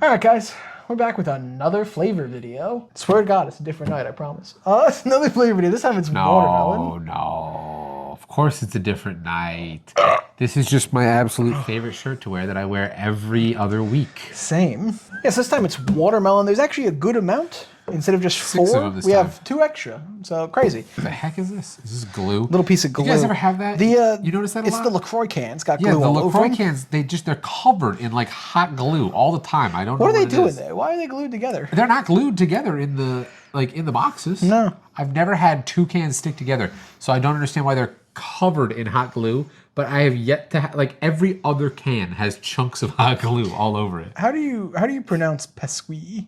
Alright guys, we're back with another flavor video. Swear to God, it's a different night, I promise. It's another flavor video. This time it's watermelon. No. Of course it's a different night. This is just my absolute favorite shirt to wear that I wear every other week. Same. Yes, this time it's watermelon. There's actually a good amount. Instead of just 6 4, of them this we time. have 2 extra. So crazy. What the heck is this? Is this glue? Little piece of glue. You guys ever have that? You notice that a lot? It's the LaCroix cans. Got Yeah, glue the all over LaCroix them. cans, they're covered in like hot glue all the time. I don't know What are they it doing is. there? Why are they glued together? They're not glued together in the boxes. No. I've never had 2 cans stick together, so I don't understand why they're covered in hot glue. But I have yet to like every other can has chunks of hot glue all over it. How do you pronounce pesqui?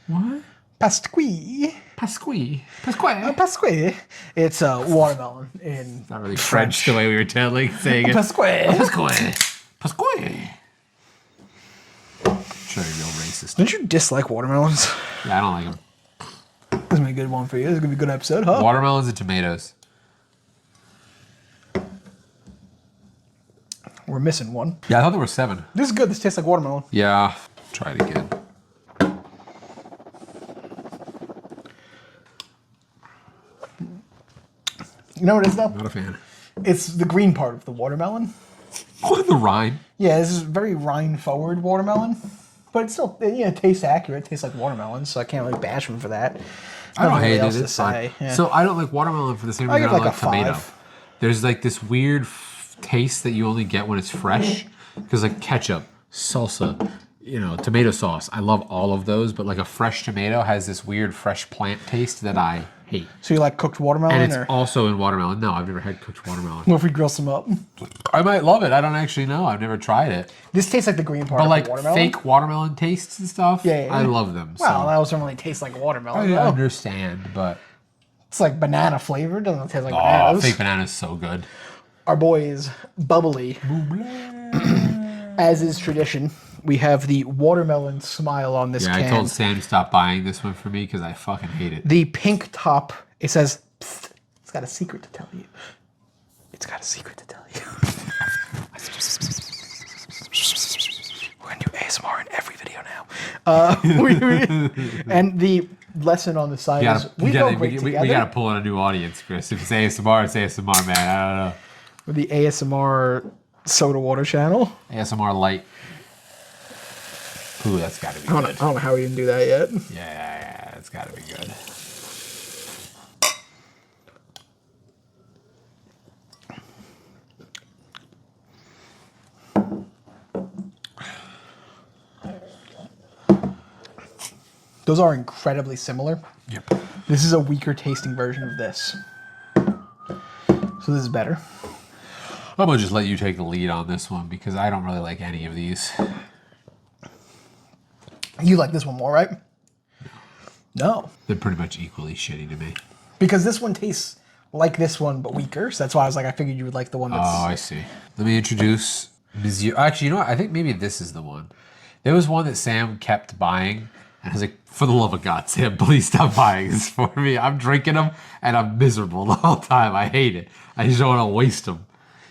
What? Pasqui. Pasqui. Pasqui. It's watermelon in Not really French the way we were saying it. Pasqui. Pasqui. Sure, you're real racist. Don't you dislike watermelons? Yeah, I don't like them. This is gonna be a good one for you. This is gonna be a good episode, huh? Watermelons and tomatoes. We're missing one. Yeah, I thought there were 7. This is good. This tastes like watermelon. Yeah. Try it again. You know what it is though? Not a fan. It's the green part of the watermelon. Oh, the rind. Yeah, this is very rind forward watermelon. But it's still, it tastes accurate. It tastes like watermelon, so I can't really bash them for that. I don't Nothing hate really it. else to It's fine. say, yeah. So I don't like watermelon for the same I reason give I like don't a like tomato. 5. There's like this weird taste that you only get when it's fresh. Because like ketchup, salsa, tomato sauce. I love all of those, but like a fresh tomato has this weird fresh plant taste that I hate. So you like cooked watermelon? And it's or also in watermelon. No, I've never had cooked watermelon. what if we grill some up? I might love it. I don't actually know. I've never tried it. This tastes like the green part But of like the watermelon. fake watermelon tastes and stuff, Yeah. I love them. Well, so. that doesn't really taste like watermelon. I though. understand, but It's like banana flavored. Doesn't taste like bananas. fake banana is so good. Our boy is bubbly. As is tradition, we have the watermelon smile on this Yeah, can. I told Sam to stop buying this one for me because I fucking hate it. The pink top, it says, "Psst, it's got a secret to tell you. It's got a secret to tell you." We're going to do ASMR in every video now. And the lesson on the side is, we go great together. We gotta pull in a new audience, Chris. If it's ASMR, it's ASMR, man. I don't know. With the ASMR soda water channel. ASMR light. Ooh, that's gotta be I good. don't know how we didn't do that yet. Yeah, it's gotta be good. Those are incredibly similar. Yep. This is a weaker tasting version of this. So this is better. I'm gonna just let you take the lead on this one because I don't really like any of these. You like this one more, right? No. They're pretty much equally shitty to me. Because this one tastes like this one, but weaker. So that's why I was like, I figured you would like the one that's... Oh, I see. Let me introduce Monsieur. Actually, you know what? I think maybe this is the one. There was one that Sam kept buying. And I was like, for the love of God, Sam, please stop buying this for me. I'm drinking them and I'm miserable the whole time. I hate it. I just don't want to waste them.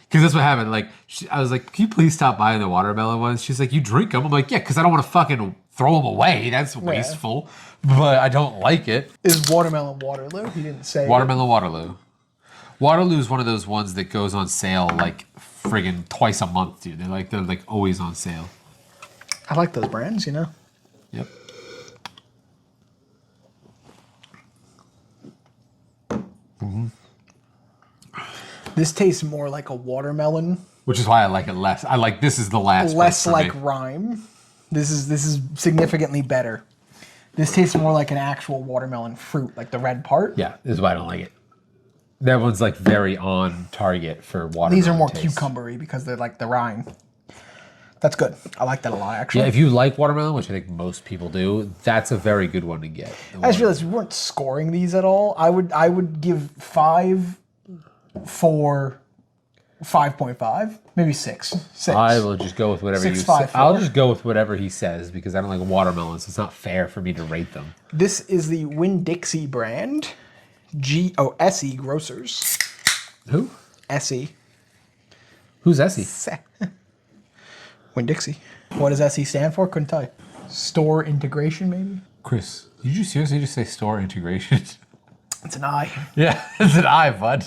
Because that's what happened. Like, I was like, can you please stop buying the watermelon ones? She's like, you drink them? I'm like, yeah, because I don't want to fucking throw them away. That's wasteful. But I don't like it. Is watermelon Waterloo? He didn't say. Watermelon Waterloo. Waterloo is one of those ones that goes on sale like friggin' twice a month, dude. They're like always on sale. I like those brands, you know? Yep. This tastes more like a watermelon. Which is why I like it less. I like this is the last. Less for like me. rime. This is significantly better. This tastes more like an actual watermelon fruit, like the red part. Yeah, this is why I don't like it. That one's like very on target for watermelon. These are more taste. cucumbery because they're like the rind. That's good. I like that a lot, actually. Yeah, if you like watermelon, which I think most people do, that's a very good one to get. I just realized we weren't scoring these at all. I would give 5 for 5.5, maybe 6. 6. I will just go with whatever 6, you 5, say. I'll 4. just go with whatever he says because I don't like watermelons. So it's not fair for me to rate them. This is the Winn-Dixie brand. SE Grocers. Who? SE. Who's Essie? Winn-Dixie. What does SE stand for? Couldn't tell you. Store integration, maybe? Chris, did you seriously just say store integration? It's an I. Yeah, it's an I, bud.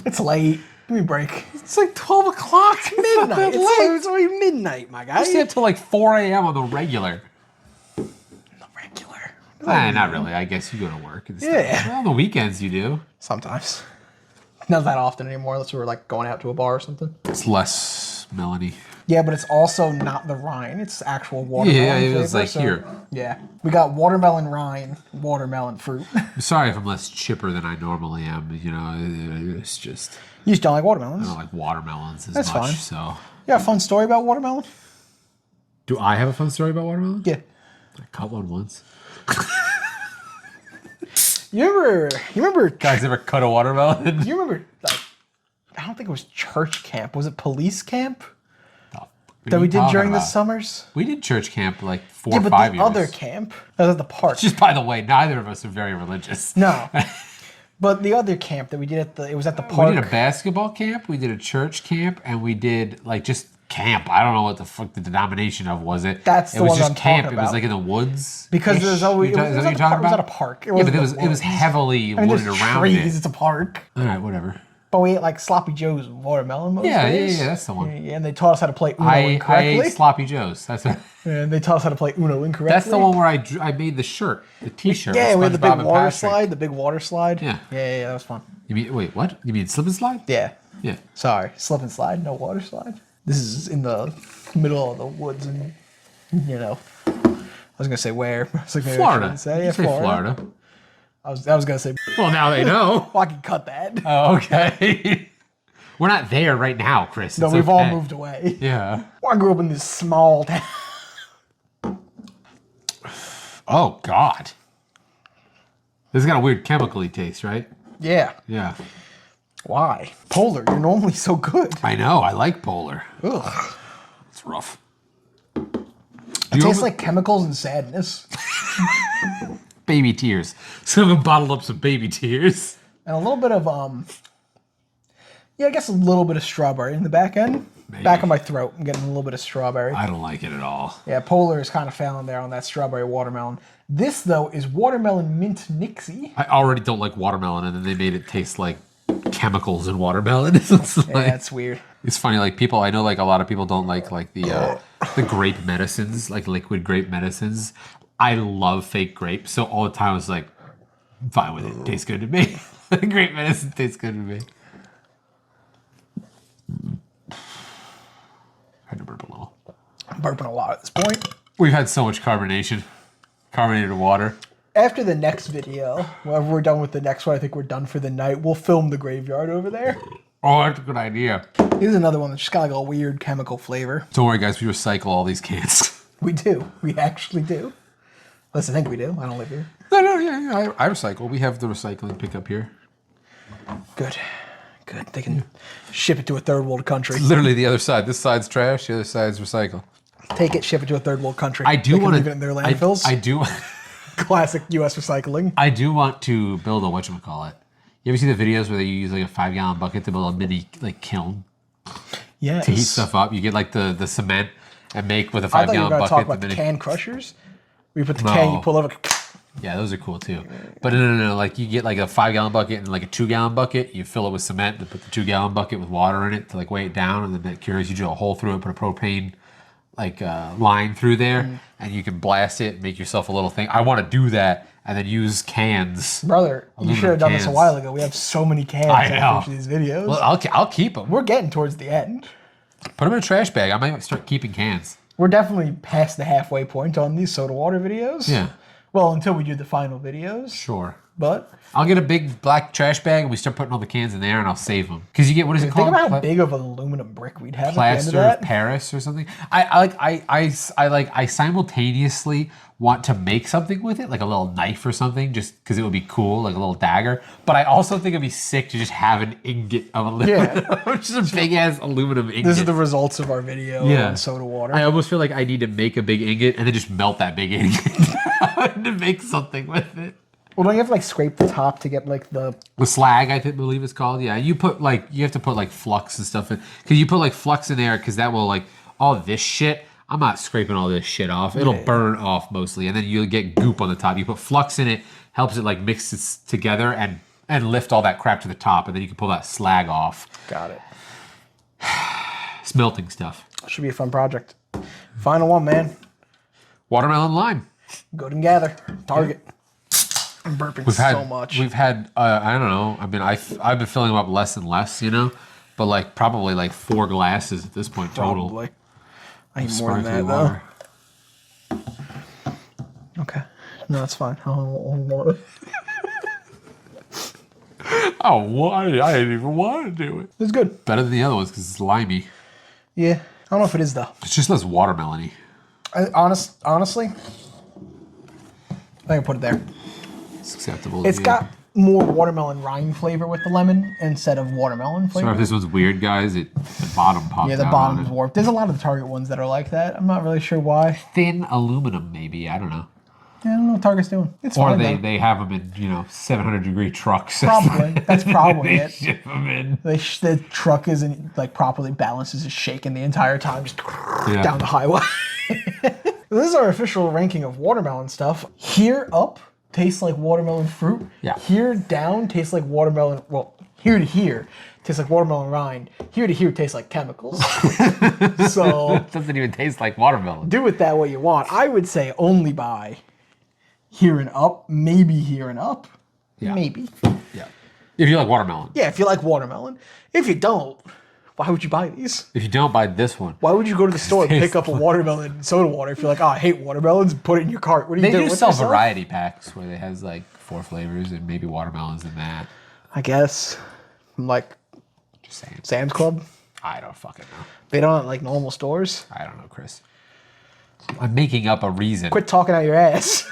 It's late. Give me a break. It's like 12 o'clock. Midnight. It's already midnight, my guy. I stay up till like 4 a.m. on the regular. The regular. Not really. I guess you go to work and stuff. Yeah. Well, on the weekends you do. Sometimes. Not that often anymore, unless we're like going out to a bar or something. It's less Melanie. Yeah, but it's also not the rind. It's actual watermelon. Yeah, it was flavor, like here. Yeah. We got watermelon rind, watermelon fruit. I'm sorry if I'm less chipper than I normally am. You know, it's just You just don't like watermelons. I don't like watermelons as That's much. fine. So, You got a fun story about watermelon? do I have a fun story about watermelon? Yeah. I caught one once. You remember, Guys, ever cut a watermelon? you remember, like, I don't think it was church camp. Was it police camp that we did during the summers? We did church camp like 4 Yeah, or but 5 the years. other camp, that was at the park. Just by the way, neither of us are very religious. No. But the other camp that we did it was at the We park. did a basketball camp, we did a church camp, and we did like just camp. I don't know what the fuck the denomination of was it. That's it the was one just I'm camp. talking It was about. like in the woods. Because there's always, it was at a park. Yeah, but it was heavily wooded there's around trees, it. it's a park. All right, whatever. But we ate like Sloppy Joe's watermelon most days. Yeah, that's the one. Yeah, and they taught us how to play Uno I incorrectly. ate sloppy joes. That's a, And they taught us how to play Uno incorrectly. that's the one where I made the shirt, the T-shirt. Yeah, we with had the big SpongeBob and water Patrick. slide. The big water slide. Yeah. Yeah, that was fun. You mean wait? What? You mean slip and slide? Yeah. Yeah. Sorry, slip and slide, no water slide. This is in the middle of the woods, and I was gonna say where. I was like, maybe I Florida. shouldn't say. You Yeah, say Florida. I was gonna say. Well, now they know. Well, I can cut that. Oh, okay. We're not there right now, Chris. No, It's we've all okay. moved away. Yeah. I grew up in this small town. Oh God. This has got a weird chemically taste, right? Yeah. Yeah. Why? Polar, you're normally so good. I know. I like Polar. Ugh. It's rough. It tastes like chemicals and sadness. baby tears. Someone bottled up some baby tears. And a little bit of yeah, I guess a little bit of strawberry in the back end. Maybe. Back of my throat. I'm getting a little bit of strawberry. I don't like it at all. Yeah, Polar is kind of failing there on that strawberry watermelon. This, though, is watermelon mint Nixie. I already don't like watermelon, and then they made it taste like chemicals in watermelon. It's like, Yeah, that's weird. it's funny, like people, I know like a lot of people don't like the grape medicines, like liquid grape medicines. I love fake grape, so all the time I was like, I'm fine with it. It tastes good to me. Grape medicine tastes good to me. I had to burp a little. I'm burping a lot at this point. We've had so much carbonation. Carbonated water. After the next video, whenever we're done with the next one, I think we're done for the night. We'll film the graveyard over there. Oh, that's a good idea. Here's another one that's just got like a weird chemical flavor. Don't worry, guys. We recycle all these cans. We do. We actually do. At least I think we do. I don't live here. No, yeah. I recycle. We have the recycling pickup here. Good. Good. They can ship it to a third world country. Literally the other side. This side's trash. The other side's recycle. Take it, ship it to a third world country. I do They can want leave to. it in their landfills. I do. Classic U.S. recycling. I do want to build a whatchamacallit. You ever see the videos where they use like a 5-gallon bucket to build a mini like kiln Yes. to heat stuff up? You get like the cement and make with a I thought you were 5-gallon going to talk bucket. about The the mini. can crushers. We put the can, you No. pull over. Yeah, those are cool too. But no. Like you get like a 5-gallon bucket and like a 2-gallon bucket. You fill it with cement. Then put the 2-gallon bucket with water in it to like weigh it down, and then that cures. You drill a hole through it, put a propane like line through there, and you can blast it, make yourself a little thing. I want to do that, and then use cans. Brother, you Aluminum should have done this a cans. while ago. We have so many cans I after know. each of these videos. Well, I'll keep them. We're getting towards the end. Put them in a trash bag. I might start keeping cans. We're definitely past the halfway point on these soda water videos. Yeah. Well, until we do the final videos. Sure. But I'll get a big black trash bag and we start putting all the cans in there and I'll save them. Because you get, what is it think called? about how big of an aluminum brick we'd have at the end of Plaster of that. Paris or something. I simultaneously want to make something with it, like a little knife or something, just because it would be cool, like a little dagger. But I also think it'd be sick to just have an ingot of aluminum, just a big ass aluminum ingot. This is the results of our video on soda water. I almost feel like I need to make a big ingot and then just melt that big ingot to make something with it. Well, don't you have to like scrape the top to get like the... The slag, believe it's called. Yeah, you have to put like flux and stuff in, because you put like flux in there because that will like all this shit. I'm not scraping all this shit off. It'll burn off mostly, and then you'll get goop on the top. You put flux in it, helps it like mix it together and lift all that crap to the top, and then you can pull that slag off. Got it. Smelting stuff. Should be a fun project. Final one, man. Watermelon lime. Go and gather. Target. I'm burping so much. We've had, I don't know. I mean, I've been filling them up less and less, you know, but like probably like 4 glasses at this point total. Probably. I need more than that though. Okay. No, that's fine. I'll more. I didn't even want to do it. It's good. Better than the other ones because it's limey. Yeah. I don't know if it is though. It's just less watermelony. Honestly, I can put it there. It's acceptable. It's got more watermelon rind flavor with the lemon instead of watermelon flavor. So if this one's weird, guys, the bottom pops out. Yeah, the bottom's warped. There's a lot of the Target ones that are like that. I'm not really sure why. Thin aluminum, maybe. I don't know. Yeah, I don't know what Target's doing. It's or fine. they have them in 700-degree trucks. Probably. That's probably they it. ship them in. The truck isn't like properly balanced. It's just shaking the entire time, just down the highway. This is our official ranking of watermelon stuff. Here up tastes like watermelon fruit. Yeah. Here down tastes like watermelon. Well, here to here tastes like watermelon rind. Here to here tastes like chemicals. So It doesn't even taste like watermelon. do with that what you want. I would say only buy here and up. Maybe here and up. Yeah. Maybe. Yeah. If you like watermelon. Yeah, if you like watermelon. If you don't, why would you buy these? If you don't buy this one. Why would you go to the store and pick up a watermelon soda water if you're like, oh, I hate watermelons, put it in your cart? What are you They doing do with sell yourself? variety packs where they has like 4 flavors and maybe watermelons in that. I guess. Like Just saying. Sam's Club. I don't fucking know. They don't at like normal stores. I don't know, Chris. I'm making up a reason. Quit talking out your ass.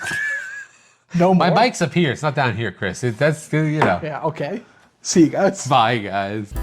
No more. My mic's up here. It's not down here, Chris. That's, you know. Yeah, okay. See you guys. Bye, guys.